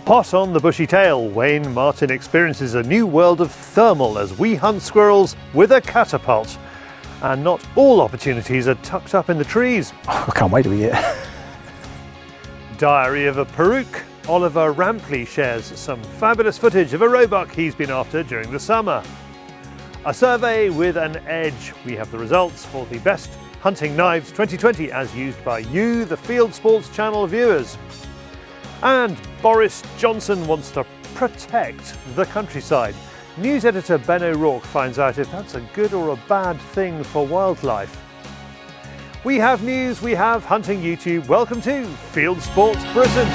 Hot on the bushy tail, Wayne Martin experiences a new world of thermal as we hunt squirrels with a catapult. And not all opportunities are tucked up in the trees. I can't wait to eat it. Diary of a Perruque. Oliver Rampley shares some fabulous footage of a roebuck he's been after during the summer. A survey with an edge. We have the results for the best hunting knives 2020 as used by you, the Fieldsports Channel viewers. And Boris Johnson wants to protect the countryside. News editor Ben O'Rourke finds out if that's a good or a bad thing for wildlife. We have news, we have hunting YouTube. Welcome to Fieldsports Britain.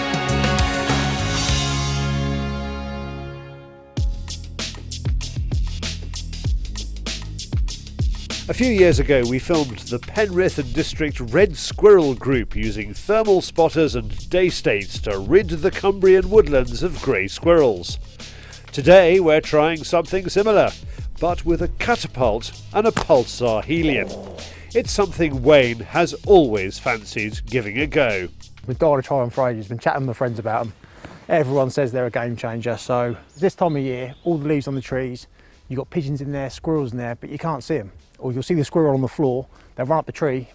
A few years ago we filmed the Penrith and District Red Squirrel Group using thermal spotters and day states to rid the Cumbrian woodlands of grey squirrels. Today we're trying something similar, but with a catapult and a pulsar helium. It's something Wayne has always fancied giving a go. We've died to try on for ages, been chatting with my friends about them. Everyone says they're a game changer, so this time of year, all the leaves on the trees, you've got pigeons in there, squirrels in there, but you can't see them. Or you'll see the squirrel on the floor, they'll run up the tree,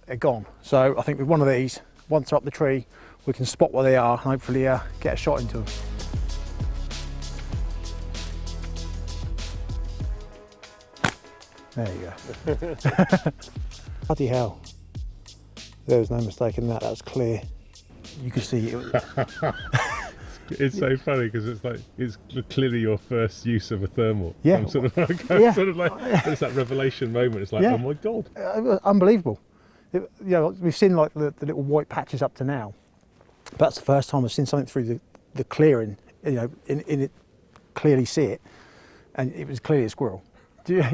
they're gone. So I think with one of these, once they're up the tree, we can spot where they are and hopefully get a shot into them. There you go. Bloody hell. There was no mistake in that, that was clear. You could see it. It's so funny because it's like, it's clearly your first use of a thermal. Yeah. I'm sort of like, it's that revelation moment. It's like, yeah. Oh my God. Unbelievable. You know, we've seen like the little white patches up to now. But that's the first time I've seen something through the clearing, you know, in it, clearly see it. And it was clearly a squirrel. Yeah,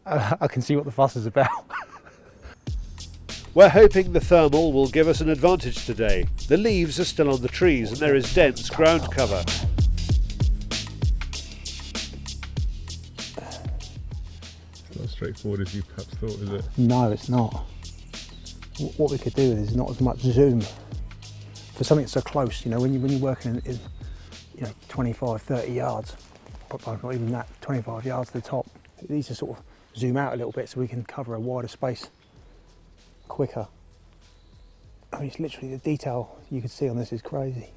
I can see what the fuss is about. We're hoping the thermal will give us an advantage today. The leaves are still on the trees and there is dense ground cover. It's not as straightforward as you perhaps thought, is it? No, it's not. What we could do is not as much zoom for something so close. You know, when you're working in 25, 30 yards, not even that, 25 yards to the top. It needs to sort of zoom out a little bit so we can cover a wider space quicker. I mean, it's literally the detail you can see on this is crazy.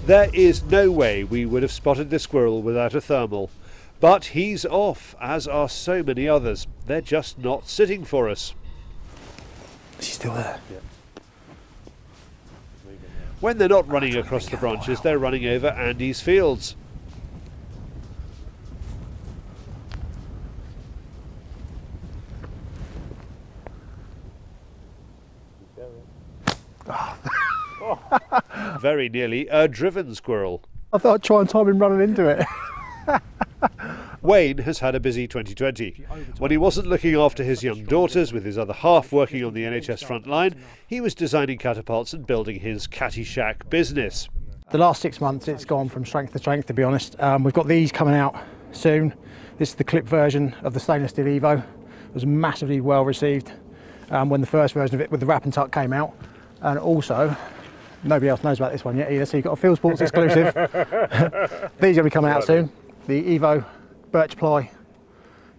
There is no way we would have spotted the squirrel without a thermal. But he's off, as are so many others. They're just not sitting for us. She's still there. Yeah. When they're not running across the branches, they're running over Andy's fields. Very nearly a driven squirrel. I thought I'd try and time him running into it. Wayne has had a busy 2020. When he wasn't looking after his young daughters with his other half working on the NHS front line, he was designing catapults and building his catty shack business. The last 6 months it's gone from strength to strength, to be honest. We've got these coming out soon. This is the clip version of the stainless steel Evo. It was massively well received when the first version of it with the wrap and tuck came out. And also, nobody else knows about this one yet either, so you've got a Fieldsports exclusive. These are going to be coming out soon. The Evo birch ply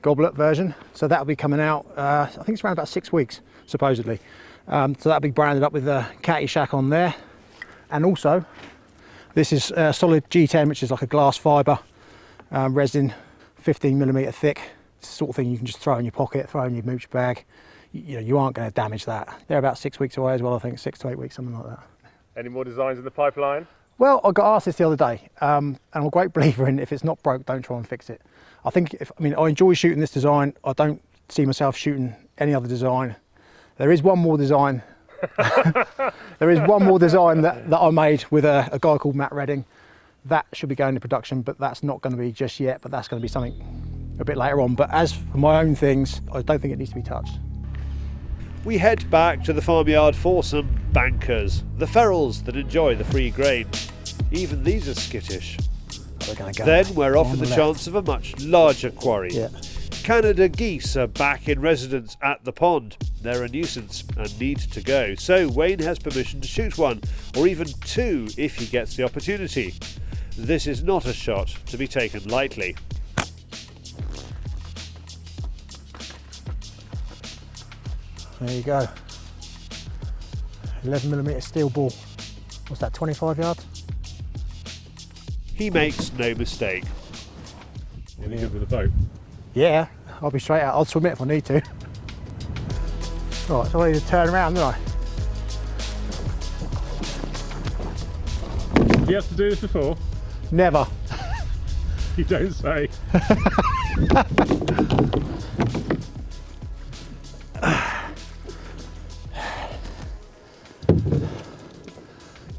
goblet version, so that'll be coming out I think it's around about 6 weeks supposedly, so that'll be branded up with the catty shack on there. And also this is solid G10, which is like a glass fibre resin, 15mm thick. It's the sort of thing you can just throw in your pocket, throw in your mooch bag. You know, you aren't going to damage that. They're about 6 weeks away as well, I think 6 to 8 weeks, something like that. Any more designs in the pipeline? Well, I got asked this the other day, and I'm a great believer in if it's not broke, don't try and fix it. I think, I enjoy shooting this design. I don't see myself shooting any other design. There is one more design. There is one more design that I made with a guy called Matt Redding. That should be going to production, but that's not going to be just yet, but that's going to be something a bit later on. But as for my own things, I don't think it needs to be touched. We head back to the farmyard for some bankers, the ferals that enjoy the free grain. Even these are skittish. We're going to go Then we're off on with the the left. chance of a much larger quarry. Yeah. Canada geese are back in residence at the pond. They're a nuisance and need to go, so Wayne has permission to shoot one, or even two if he gets the opportunity. This is not a shot to be taken lightly. There you go. 11mm steel ball. What's that, 25 yards? He makes no mistake. Any good with a boat? Yeah, I'll be straight out. I'll swim it if I need to. Right, so I need to turn around, don't I? You have to do this before? Never. You don't say.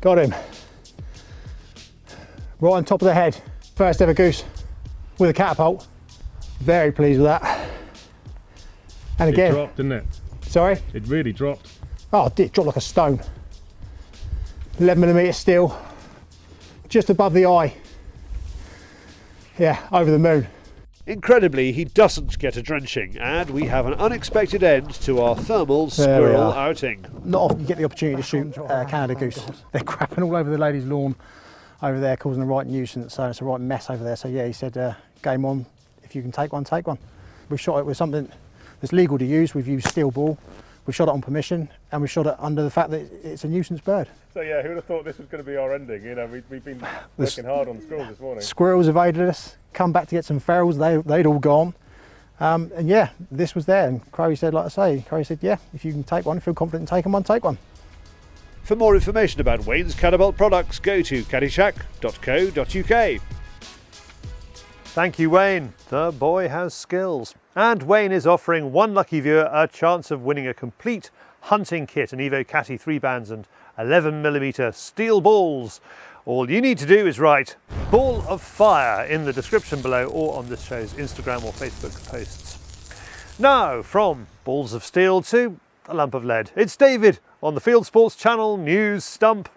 Got him. Right on top of the head. First ever goose with a catapult. Very pleased with that. And again. It dropped, didn't it? Sorry? It really dropped. Oh, it dropped like a stone. 11mm steel. Just above the eye. Yeah, over the moon. Incredibly, he doesn't get a drenching, and we have an unexpected end to our thermal squirrel outing. Not often you get the opportunity to shoot Canada goose. They're crapping all over the ladies' lawn over there, causing a right nuisance, so it's a right mess over there. So yeah, he said, game on, if you can take one, take one. We've shot it with something that's legal to use. We've used steel ball. We've shot it on permission, and we've shot it under the fact that it's a nuisance bird. So yeah, who would have thought this was going to be our ending? You know, we've been working hard on squirrels this morning. Squirrels evaded us, come back to get some ferals, they'd all gone. And yeah, this was there, and Crowe said, like I say, Crowe said, yeah, if you can take one, feel confident in taking one, take one. For more information about Wayne's Catapult products, go to caddyshack.co.uk. Thank you, Wayne. The boy has skills. And Wayne is offering one lucky viewer a chance of winning a complete hunting kit, an Evo Catty 3 bands and 11mm steel balls. All you need to do is write "Ball of Fire" in the description below or on this show's Instagram or Facebook posts. Now, from balls of steel to a lump of lead, it's David on the Fieldsports Channel News Stump.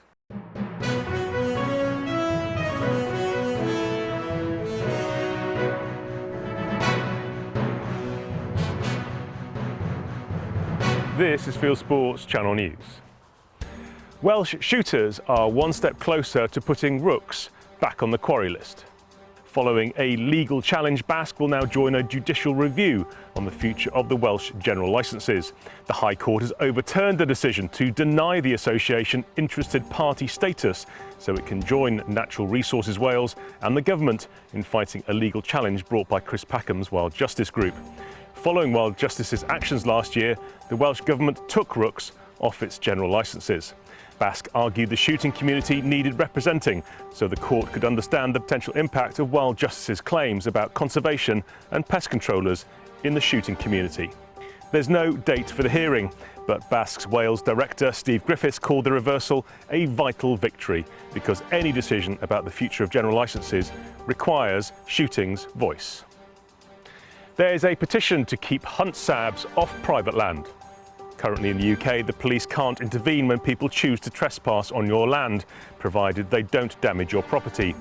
This is Fieldsports Channel News. Welsh shooters are one step closer to putting rooks back on the quarry list. Following a legal challenge, BASC will now join a judicial review on the future of the Welsh general licences. The High Court has overturned the decision to deny the association interested party status so it can join Natural Resources Wales and the government in fighting a legal challenge brought by Chris Packham's Wild Justice Group. Following Wild Justice's actions last year, the Welsh Government took rooks off its general licences. BASC argued the shooting community needed representing so the court could understand the potential impact of Wild Justice's claims about conservation and pest controllers in the shooting community. There's no date for the hearing, but BASC's Wales director Steve Griffiths called the reversal a vital victory because any decision about the future of general licences requires shooting's voice. There is a petition to keep hunt sabs off private land. Currently in the UK, the police can't intervene when people choose to trespass on your land, provided they don't damage your property.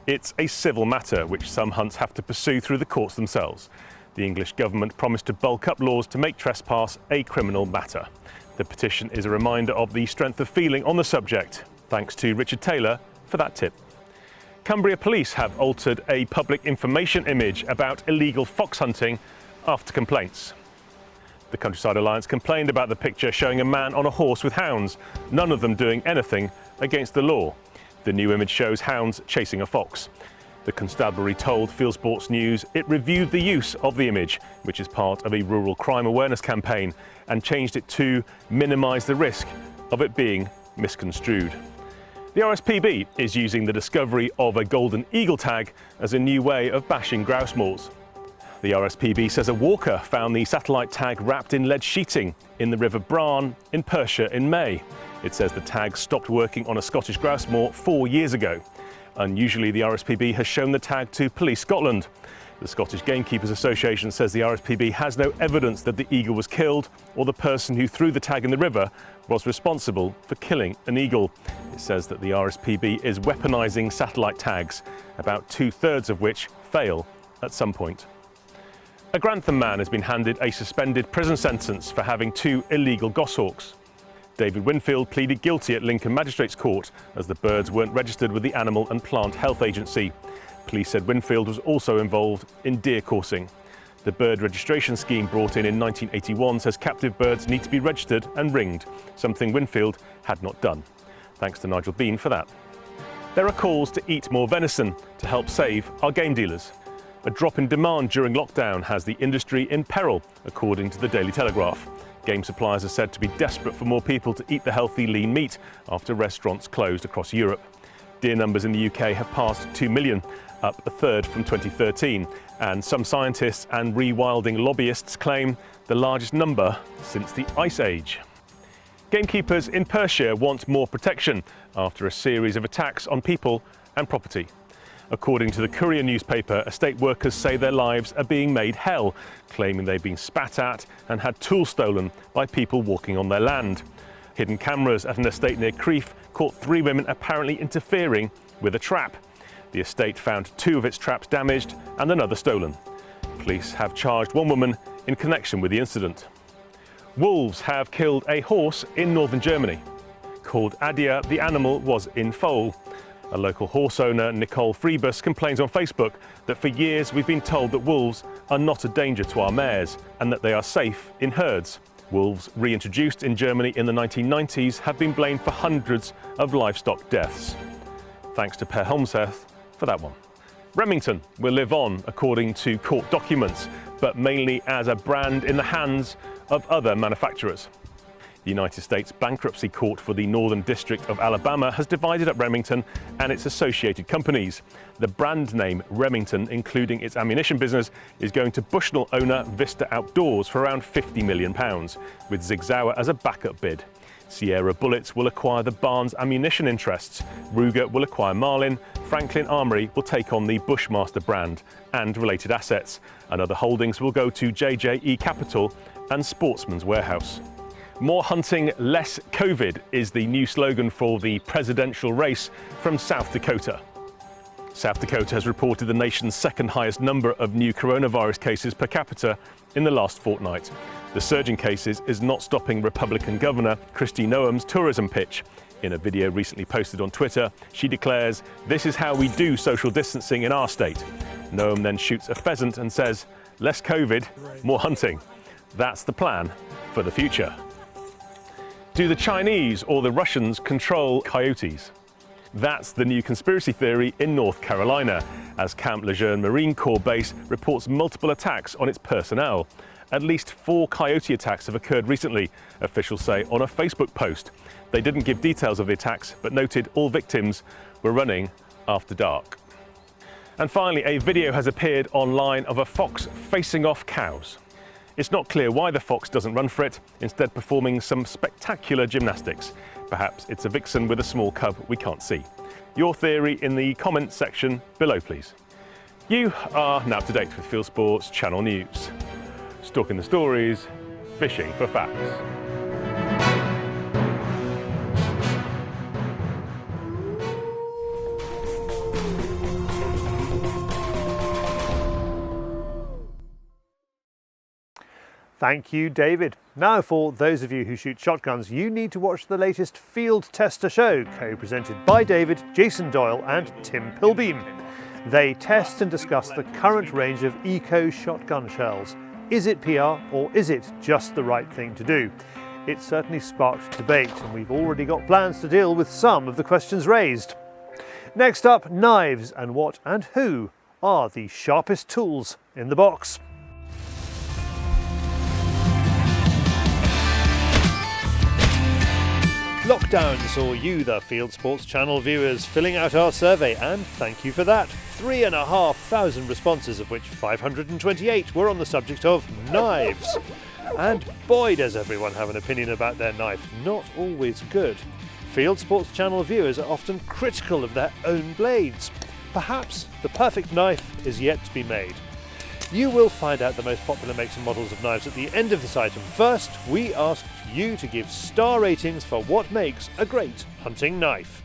It's a civil matter which some hunts have to pursue through the courts themselves. The English government promised to bulk up laws to make trespass a criminal matter. The petition is a reminder of the strength of feeling on the subject. Thanks to Richard Taylor for that tip. Cumbria Police have altered a public information image about illegal fox hunting after complaints. The Countryside Alliance complained about the picture showing a man on a horse with hounds, none of them doing anything against the law. The new image shows hounds chasing a fox. The constabulary told Fieldsports News it reviewed the use of the image, which is part of a rural crime awareness campaign, and changed it to minimise the risk of it being misconstrued. The RSPB is using the discovery of a golden eagle tag as a new way of bashing grouse moors. The RSPB says a walker found the satellite tag wrapped in lead sheeting in the River Braan in Perruque in May. It says the tag stopped working on a Scottish grouse moor 4 years ago. Unusually, the RSPB has shown the tag to Police Scotland. The Scottish Gamekeepers Association says the RSPB has no evidence that the eagle was killed or the person who threw the tag in the river was responsible for killing an eagle. It says that the RSPB is weaponising satellite tags, about 2/3 of which fail at some point. A Grantham man has been handed a suspended prison sentence for having 2 illegal goshawks. David Winfield pleaded guilty at Lincoln Magistrates Court as the birds weren't registered with the Animal and Plant Health Agency. Police said Winfield was also involved in deer coursing. The bird registration scheme brought in 1981 says captive birds need to be registered and ringed, something Winfield had not done. Thanks to Nigel Bean for that. There are calls to eat more venison to help save our game dealers. A drop in demand during lockdown has the industry in peril, according to the Daily Telegraph. Game suppliers are said to be desperate for more people to eat the healthy lean meat after restaurants closed across Europe. Deer numbers in the UK have passed 2 million, up a third from 2013, and some scientists and rewilding lobbyists claim the largest number since the Ice Age. Gamekeepers in Perruque want more protection after a series of attacks on people and property. According to the Courier newspaper, estate workers say their lives are being made hell, claiming they've been spat at and had tools stolen by people walking on their land. Hidden cameras at an estate near Crieff caught 3 women apparently interfering with a trap. The estate found 2 of its traps damaged and another stolen. Police have charged 1 woman in connection with the incident. Wolves have killed a horse in northern Germany. Called Adia, the animal was in foal. A local horse owner, Nicole Freebus, complains on Facebook that for years we've been told that wolves are not a danger to our mares and that they are safe in herds. Wolves, reintroduced in Germany in the 1990s, have been blamed for hundreds of livestock deaths. Thanks to Per Holmseth for that one. Remington will live on according to court documents, but mainly as a brand in the hands of other manufacturers. The United States Bankruptcy Court for the Northern District of Alabama has divided up Remington and its associated companies. The brand name Remington, including its ammunition business, is going to Bushnell owner Vista Outdoors for around £50 million, with Sig Sauer as a backup bid. Sierra Bullets will acquire the Barnes ammunition interests. Ruger will acquire Marlin. Franklin Armory will take on the Bushmaster brand and related assets. And other holdings will go to JJE Capital and Sportsman's Warehouse. More hunting, less COVID is the new slogan for the presidential race from South Dakota. South Dakota has reported the nation's 2nd highest number of new coronavirus cases per capita in the last fortnight. The surge in cases is not stopping Republican Governor Kristi Noem's tourism pitch. In a video recently posted on Twitter, she declares, "This is how we do social distancing in our state." Noem then shoots a pheasant and says, "Less COVID, more hunting." That's the plan for the future. Do the Chinese or the Russians control coyotes? That's the new conspiracy theory in North Carolina, as Camp Lejeune Marine Corps Base reports multiple attacks on its personnel. At least 4 coyote attacks have occurred recently, officials say on a Facebook post. They didn't give details of the attacks, but noted all victims were running after dark. And finally, a video has appeared online of a fox facing off cows. It's not clear why the fox doesn't run for it, instead performing some spectacular gymnastics. Perhaps it's a vixen with a small cub we can't see. Your theory in the comments section below, please. You are now up to date with Fieldsports Channel News. Stalking the stories, fishing for facts. Thank you, David. Now, for those of you who shoot shotguns, you need to watch the latest Fieldtester show, co-presented by David, Jason Doyle and Tim Pilbeam. They test and discuss the current range of eco shotgun shells. Is it PR or is it just the right thing to do? It certainly sparked debate, and we've already got plans to deal with some of the questions raised. Next up, knives, and what and who are the sharpest tools in the box. Lockdown saw you, the Fieldsports Channel viewers, filling out our survey, and thank you for that. 3,500 responses, of which 528 were on the subject of knives. And boy, does everyone have an opinion about their knife. Not always good. Fieldsports Channel viewers are often critical of their own blades. Perhaps the perfect knife is yet to be made. You will find out the most popular makes and models of knives at the end of this item. First, we asked you to give star ratings for what makes a great hunting knife.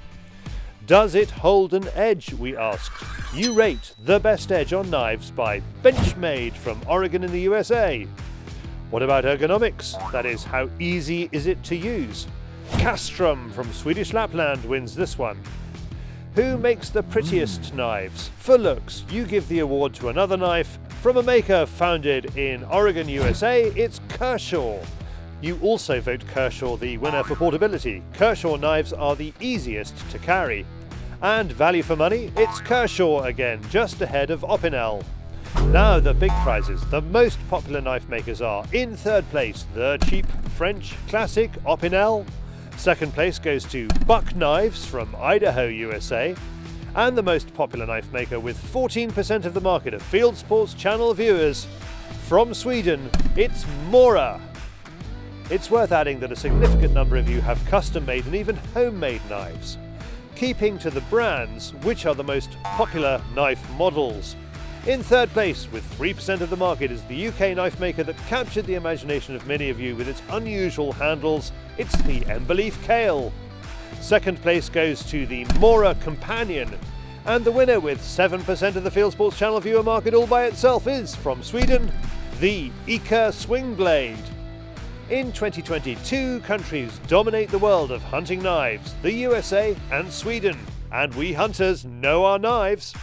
Does it hold an edge, we asked. You rate the best edge on knives by Benchmade from Oregon in the USA. What about ergonomics? That is, how easy is it to use? Castrum from Swedish Lapland wins this one. Who makes the prettiest knives? For looks, you give the award to another knife. From a maker founded in Oregon, USA, it's Kershaw. You also vote Kershaw the winner for portability. Kershaw knives are the easiest to carry. And value for money, it's Kershaw again, just ahead of Opinel. Now the big prizes. The most popular knife makers are: in third place, the cheap French classic Opinel. Second place goes to Buck Knives from Idaho, USA. And the most popular knife maker with 14% of the market of Fieldsports Channel viewers, from Sweden, it's Mora. It's worth adding that a significant number of you have custom-made and even homemade knives. Keeping to the brands, which are the most popular knife models? In third place, with 3% of the market, is the UK knife maker that captured the imagination of many of you with its unusual handles. It's the Emberleaf Kale. Second place goes to the Mora Companion. And the winner, with 7% of the Fieldsports Channel viewer market all by itself, is, from Sweden, the Ika Swingblade. In 2022, countries dominate the world of hunting knives, the USA and Sweden. And we hunters know our knives.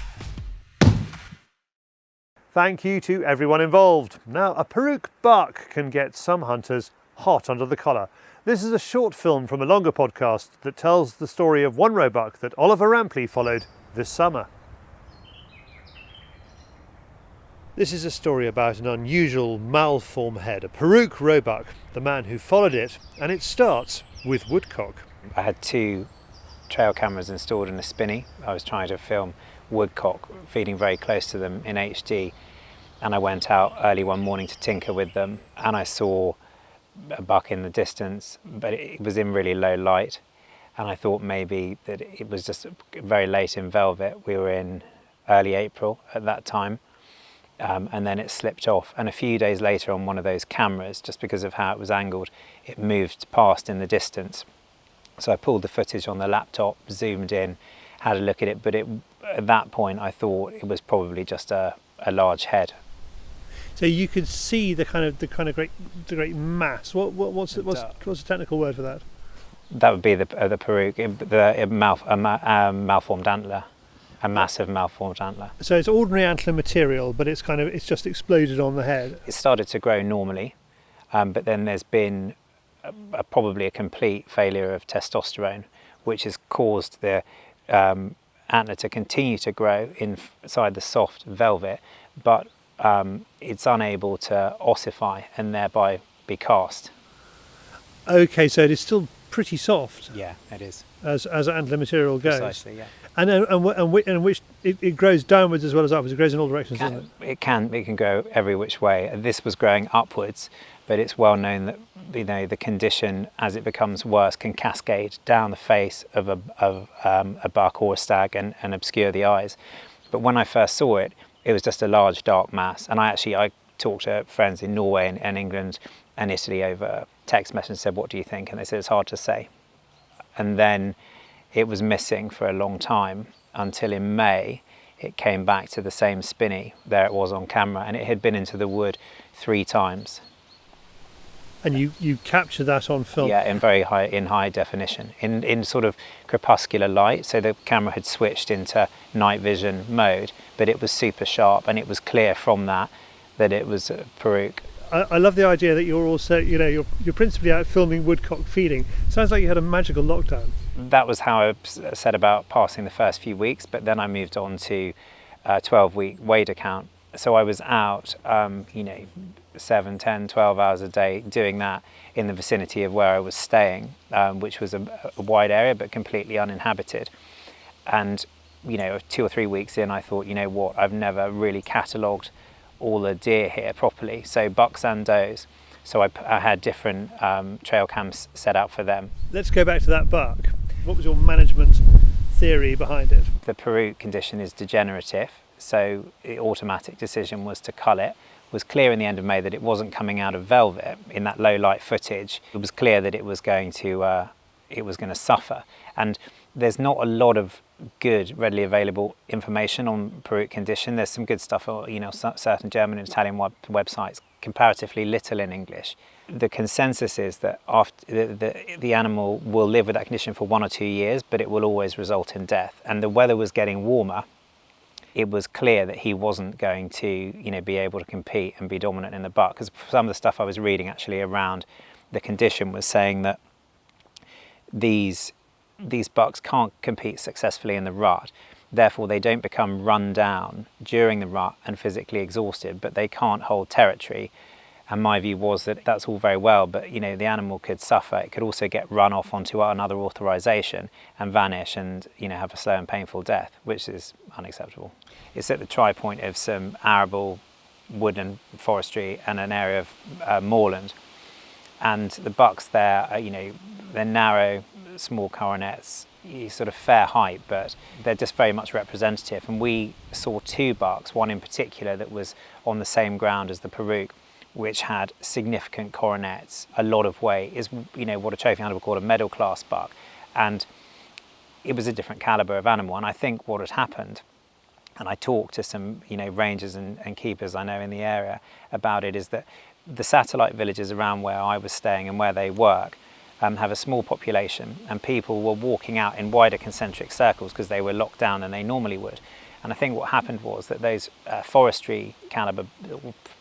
Thank you to everyone involved. Now, a Perruque buck can get some hunters hot under the collar. This is a short film from a longer podcast that tells the story of one roebuck that Oliver Rampley followed this summer. This is a story about an unusual malform head, a Perruque roebuck, the man who followed it, and it starts with woodcock. I had 2 trail cameras installed in a spinney. I was trying to film woodcock, feeding very close to them in HD, and I went out early one morning to tinker with them, and I saw a buck in the distance, but it was in really low light, and I thought maybe that it was just very late in velvet. We were in early April at that time, and then it slipped off, and a few days later on one of those cameras, just because of how it was angled, it moved past in the distance. So I pulled the footage on the laptop, zoomed in, had a look at it, but at that point I thought it was probably just a large head. So you could see the kind of great mass. What's the technical word for that? That would be the Perruque, malformed antler, a massive malformed antler. So it's ordinary antler material, but it's just exploded on the head. It started to grow normally, but then there's been probably a complete failure of testosterone, which has caused the antler to continue to grow inside the soft velvet, but it's unable to ossify and thereby be cast. Okay, so it is still pretty soft. Yeah, it is. As antler material goes. Precisely, yeah. And which it grows downwards as well as upwards. It grows in all directions, doesn't it? It can go every which way. This was growing upwards, but it's well known that the condition as it becomes worse can cascade down the face of a buck or a stag and obscure the eyes. But when I first saw it, it was just a large dark mass. And I talked to friends in Norway and England and Italy over text message and said, "What do you think?" And they said, "It's hard to say." And then it was missing for a long time until in May it came back to the same spinney. There it was on camera, and it had been into the wood 3 times. And you captured that on film? Yeah, in high definition, in sort of crepuscular light. So the camera had switched into night vision mode, but it was super sharp, and it was clear from that it was a Perruque. I love the idea that you're also, you're principally out filming woodcock feeding. Sounds like you had a magical lockdown. That was how I set about passing the first few weeks, but then I moved on to a 12-week weighed account. So I was out, 7, 10, 12 hours a day doing that in the vicinity of where I was staying, which was a wide area but completely uninhabited. And 2 or 3 weeks in, I thought, you know what, I've never really catalogued all the deer here properly, so bucks and does. So I had different trail cams set out for them. Let's go back to that buck. What was your management theory behind it? The Perruque condition is degenerative, so the automatic decision was to cull it. It was clear in the end of May that it wasn't coming out of velvet in that low light footage. It was clear that it was going to it was going to suffer. And there's not a lot of good readily available information on Perruque condition. There's some good stuff on, you know, certain German and Italian websites, comparatively little in English. The consensus is that after the animal will live with that condition for 1 or 2 years, but it will always result in death. And the weather was getting warmer. It was clear that he wasn't going to, you know, be able to compete and be dominant in the buck. Because some of the stuff I was reading actually around the condition was saying that these bucks can't compete successfully in the rut. Therefore, they don't become run down during the rut and physically exhausted, but they can't hold territory. And my view was that that's all very well, but you know, the animal could suffer. It could also get run off onto another authorization and vanish and, you know, have a slow and painful death, which is unacceptable. It's at the tri-point of some arable woodland forestry and an area of moorland. And the bucks there are, you know, they're narrow, small coronets, sort of fair height, but they're just very much representative. And we saw 2 bucks, one in particular that was on the same ground as the Perruque, which had significant coronets, a lot of weight, is, you know, what a trophy hunter would call a medal class buck. And it was a different caliber of animal. And I think what had happened, and I talked to some, you know, rangers and keepers I know in the area about it, is that the satellite villages around where I was staying and where they work have a small population, and people were walking out in wider concentric circles because they were locked down than they normally would. And I think what happened was that those forestry caliber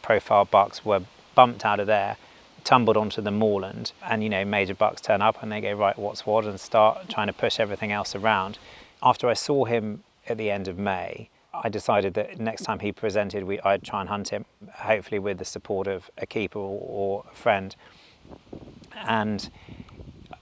profile bucks were bumped out of there, tumbled onto the moorland, and, you know, major bucks turn up and they go, right, what's what, and start trying to push everything else around. After I saw him at the end of May, I decided that next time he presented, I'd try and hunt him, hopefully with the support of a keeper or a friend. And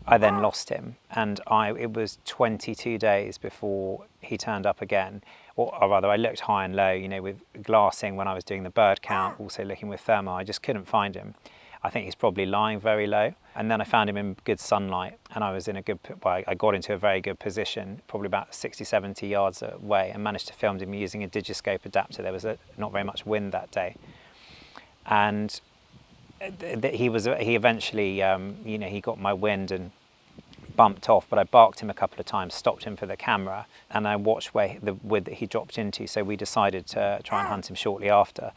I then lost him, and it was 22 days before he turned up again. Or rather, I looked high and low, you know, with glassing when I was doing the bird count, also looking with thermal. I just couldn't find him. I think he's probably lying very low. And then I found him in good sunlight, and I was in I got into a very good position, probably about 60, 70 yards away, and managed to film him using a digiscope adapter. There was not very much wind that day. And he eventually, you know, he got my wind and bumped off, but I barked him a couple of times, stopped him for the camera, and I watched the wood that he dropped into. So we decided to try and hunt him shortly after.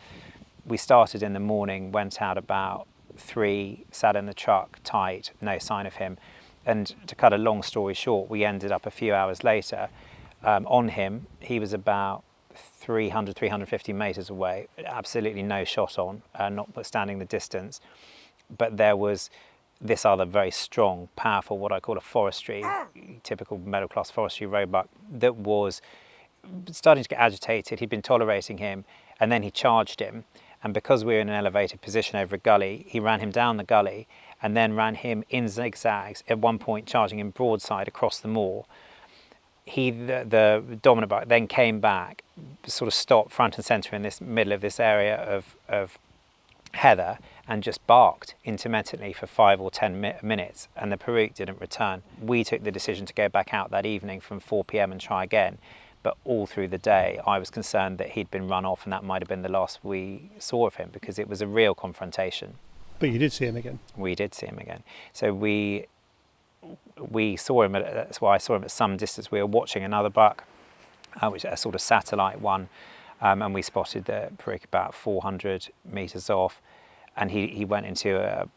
We started in the morning, went out about 3, sat in the truck tight, no sign of him. And to cut a long story short, we ended up a few hours later on him. He was about 300, 350 metres away, absolutely no shot on, notwithstanding the distance. But there was this other very strong, powerful, what I call a forestry, typical middle class forestry roebuck, that was starting to get agitated. He'd been tolerating him, and then he charged him. And because we were in an elevated position over a gully, he ran him down the gully and then ran him in zigzags, at one point charging him broadside across the moor. The dominant buck then came back, sort of stopped front and centre in this middle of this area of heather, and just barked intermittently for 5 or 10 minutes, and the Perruque didn't return. We took the decision to go back out that evening from 4 p.m. and try again, but all through the day I was concerned that he'd been run off, and that might have been the last we saw of him, because it was a real confrontation. But you did see him again? We did see him again. So we saw him, that's why I saw him at some distance. We were watching another buck, which is a sort of satellite one, and we spotted the Perruque about 400 metres off, and he went into a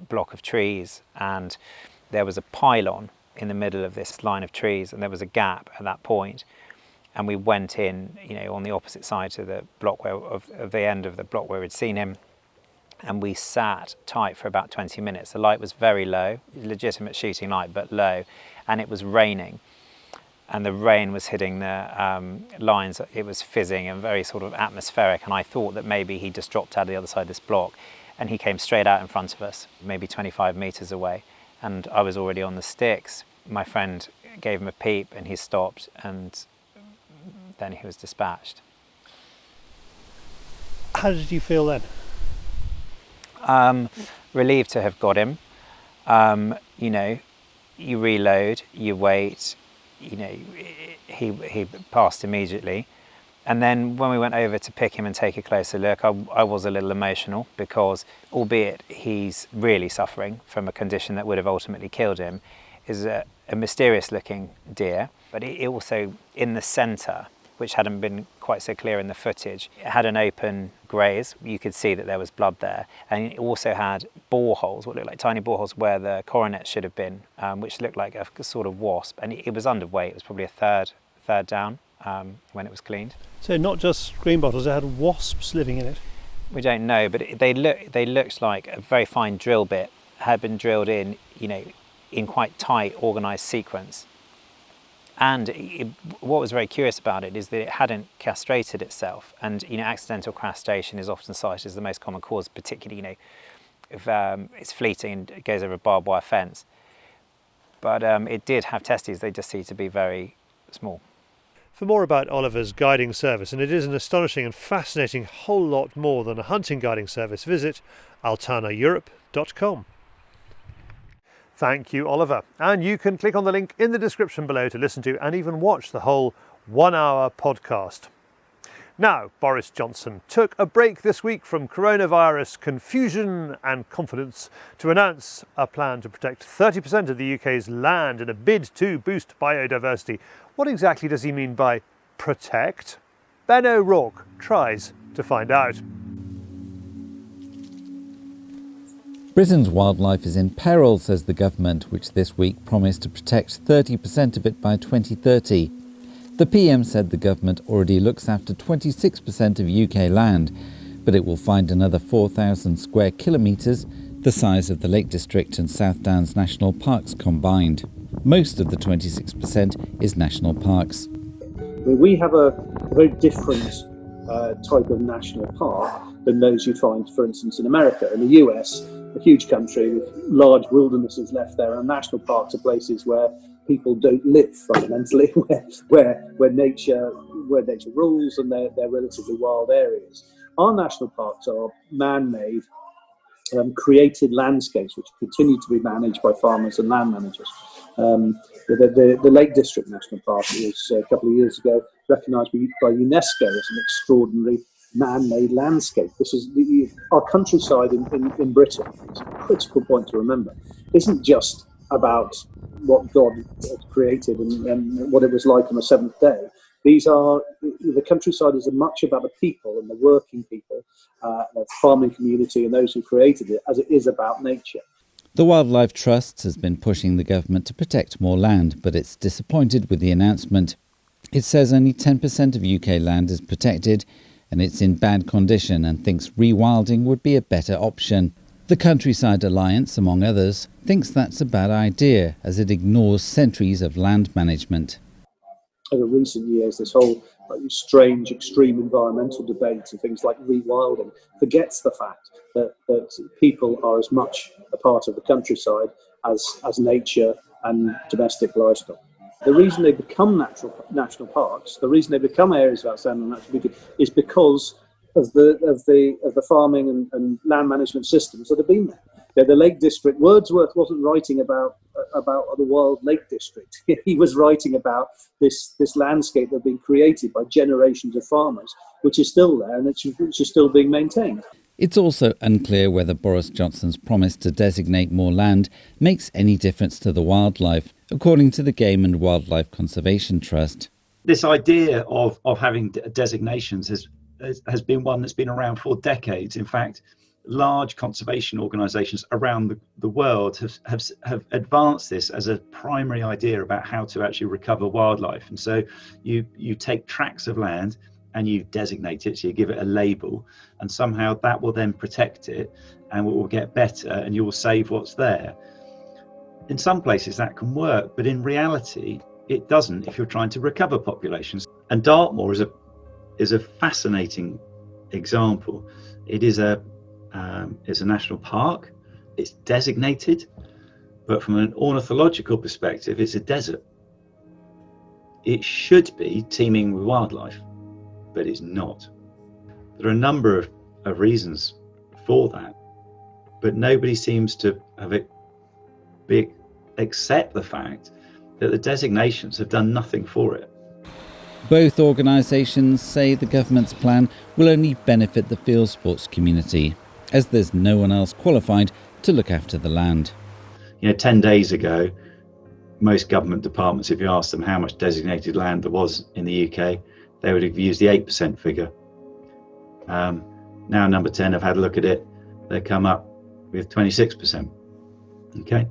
block of trees, and there was a pylon in the middle of this line of trees, and there was a gap at that point, and we went in, you know, on the opposite side to the block of the end of the block where we'd seen him, and we sat tight for about 20 minutes. The light was very low, legitimate shooting light, but low, and it was raining. And the rain was hitting the lines, it was fizzing and very sort of atmospheric, and I thought that maybe he just dropped out of the other side of this block, and he came straight out in front of us, maybe 25 metres away, and I was already on the sticks. My friend gave him a peep and he stopped, and then he was dispatched. How did you feel then? Relieved to have got him. You know, you reload, you wait, you know, he passed immediately. And then when we went over to pick him and take a closer look, I was a little emotional, because albeit he's really suffering from a condition that would have ultimately killed him, is a mysterious looking deer, but it also, in the centre, which hadn't been quite so clear in the footage, it had an open graze. You could see that there was blood there, and it also had boreholes, what looked like tiny boreholes where the coronet should have been, which looked like a sort of wasp, and it was underweight. It was probably a third down when it was cleaned. So not just greenbottles, it had wasps living in it. We don't know, but they looked like a very fine drill bit had been drilled in, in quite tight, organised sequence. And what was very curious about it is that it hadn't castrated itself. And, accidental castration is often cited as the most common cause, particularly, if it's fleeting and it goes over a barbed wire fence. But it did have testes, they just seem to be very small. For more about Oliver's guiding service, and it is an astonishing and fascinating whole lot more than a hunting guiding service, visit altanaeurope.com. Thank you, Oliver. And you can click on the link in the description below to listen to and even watch the whole 1 hour podcast. Now, Boris Johnson took a break this week from coronavirus confusion and confidence to announce a plan to protect 30% of the UK's land in a bid to boost biodiversity. What exactly does he mean by protect? Ben O'Rourke tries to find out. Britain's wildlife is in peril, says the government, which this week promised to protect 30% of it by 2030. The PM said the government already looks after 26% of UK land, but it will find another 4,000 square kilometres, the size of the Lake District and South Downs National Parks combined. Most of the 26% is national parks. We have a very different type of national park than those you find, for instance, in America. In the US, a huge country with large wildernesses left there, and national parks are places where people don't live fundamentally, where nature rules, and they're relatively wild areas. Our national parks are man-made, created landscapes which continue to be managed by farmers and land managers. The Lake District National Park was a couple of years ago recognised by UNESCO as an extraordinary man-made landscape. This is our countryside in Britain. It's a critical point to remember. Isn't just about what God had created and what it was like on the seventh day. The countryside is as much about the people and the working people, the farming community and those who created it, as it is about nature. The Wildlife Trust has been pushing the government to protect more land, but it's disappointed with the announcement. It says only 10% of UK land is protected and it's in bad condition, and thinks rewilding would be a better option. The Countryside Alliance, among others, thinks that's a bad idea as it ignores centuries of land management. Over recent years, this whole strange, extreme environmental debate and things like rewilding forgets the fact that people are as much a part of the countryside as nature and domestic livestock. The reason they become national parks, the reason they become areas of outstanding natural beauty, is because of the farming and land management systems that have been there. The Lake District, Wordsworth wasn't writing about the wild Lake District. He was writing about this landscape that had been created by generations of farmers, which is still there and which is still being maintained. It's also unclear whether Boris Johnson's promise to designate more land makes any difference to the wildlife, according to the Game and Wildlife Conservation Trust. This idea of having designations has been one that's been around for decades. In fact, large conservation organisations around the world have advanced this as a primary idea about how to actually recover wildlife. And so you take tracts of land and you designate it, so you give it a label, and somehow that will then protect it and it will get better and you will save what's there. In some places that can work, but in reality it doesn't if you're trying to recover populations. And Dartmoor is a fascinating example. It is it's a national park, it's designated, but from an ornithological perspective it's a desert. It should be teeming with wildlife, but it's not. There are a number of reasons for that, but nobody seems to have accept the fact that the designations have done nothing for it. Both organisations say the government's plan will only benefit the field sports community, as there's no one else qualified to look after the land. 10 days ago, most government departments, if you ask them how much designated land there was in the UK, they would have used the 8% figure. Now Number 10 have had a look at it, they come up with 26%. Okay,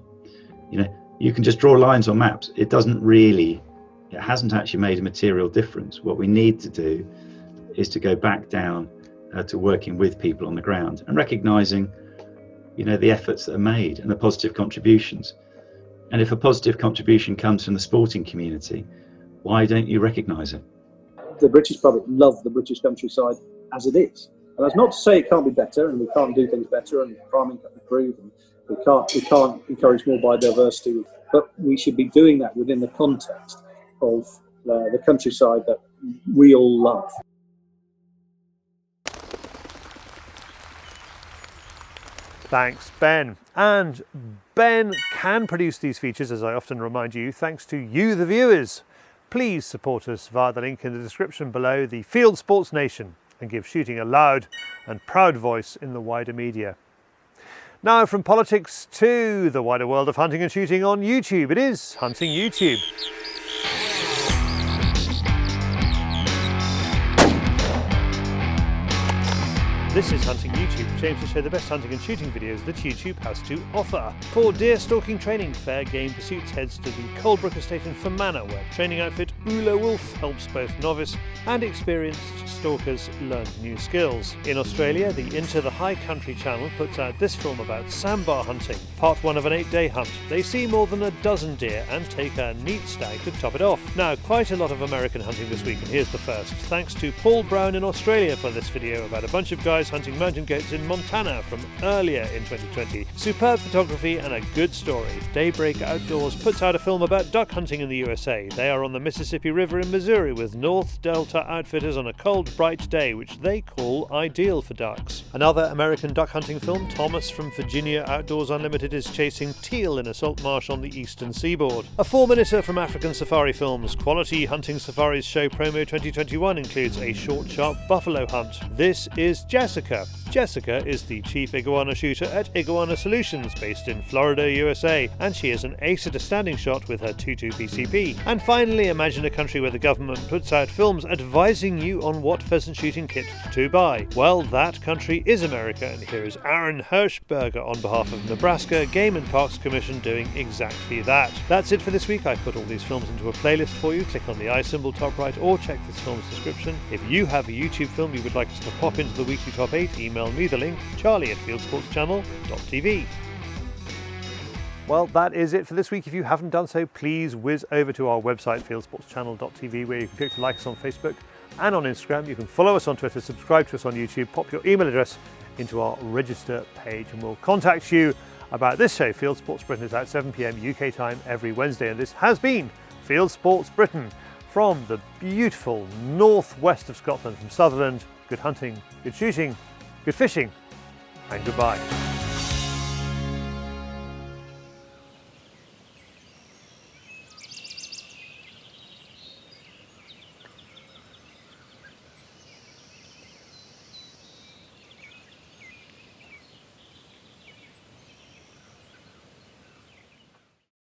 you can just draw lines on maps. It hasn't actually made a material difference. What we need to do is to go back down to working with people on the ground and recognising, the efforts that are made and the positive contributions. And if a positive contribution comes from the sporting community, why don't you recognise it? The British public love the British countryside as it is. And that's not to say it can't be better and we can't do things better and farming can improve and we can't encourage more biodiversity, but we should be doing that within the context of the countryside that we all love. Thanks, Ben. And Ben can produce these features, as I often remind you, thanks to you, the viewers. Please support us via the link in the description below, the Field Sports Nation, and give shooting a loud and proud voice in the wider media. Now from politics to the wider world of hunting and shooting on YouTube. It is Hunting YouTube. This is Hunting YouTube, which aims to show the best hunting and shooting videos that YouTube has to offer. For deer stalking training, Fair Game Pursuits heads to the Coldbrook Estate in Fermanagh, where training outfit Ula Wolf helps both novice and experienced stalkers learn new skills. In Australia, the Into the High Country channel puts out this film about sambar hunting, part 1 of an 8-day hunt. They see more than a dozen deer and take a neat stag to top it off. Now, quite a lot of American hunting this week, and here's the first. Thanks to Paul Brown in Australia for this video about a bunch of guys hunting mountain goats in Montana from earlier in 2020. Superb photography and a good story. Daybreak Outdoors puts out a film about duck hunting in the USA. They are on the Mississippi River in Missouri with North Delta outfitters on a cold, bright day, which they call ideal for ducks. Another American duck hunting film, Thomas from Virginia Outdoors Unlimited, is chasing teal in a salt marsh on the eastern seaboard. A 4-minuter from African Safari Films, Quality Hunting Safaris Show Promo 2021 includes a short, sharp buffalo hunt. This is Jessica. Jessica is the chief iguana shooter at Iguana Solutions, based in Florida, USA, and she is an ace at a standing shot with her 2.2 PCP. And finally, imagine a country where the government puts out films advising you on what pheasant shooting kit to buy. Well, that country is America, and here is Aaron Hirschberger on behalf of Nebraska Game and Parks Commission doing exactly that. That's it for this week. I've put all these films into a playlist for you. Click on the I symbol top right or check this film's description. If you have a YouTube film you would like us to pop into the weekly top 8, email me the link, charlie@fieldsportschannel.tv. Well, that is it for this week. If you haven't done so, please whiz over to our website, fieldsportschannel.tv, where you can click to like us on Facebook and on Instagram. You can follow us on Twitter, subscribe to us on YouTube, pop your email address into our register page, and we'll contact you about this show. Fieldsports Britain is out 7 PM UK time every Wednesday, and this has been Fieldsports Britain from the beautiful northwest of Scotland, from Sutherland. Good hunting, good shooting, good fishing, and goodbye.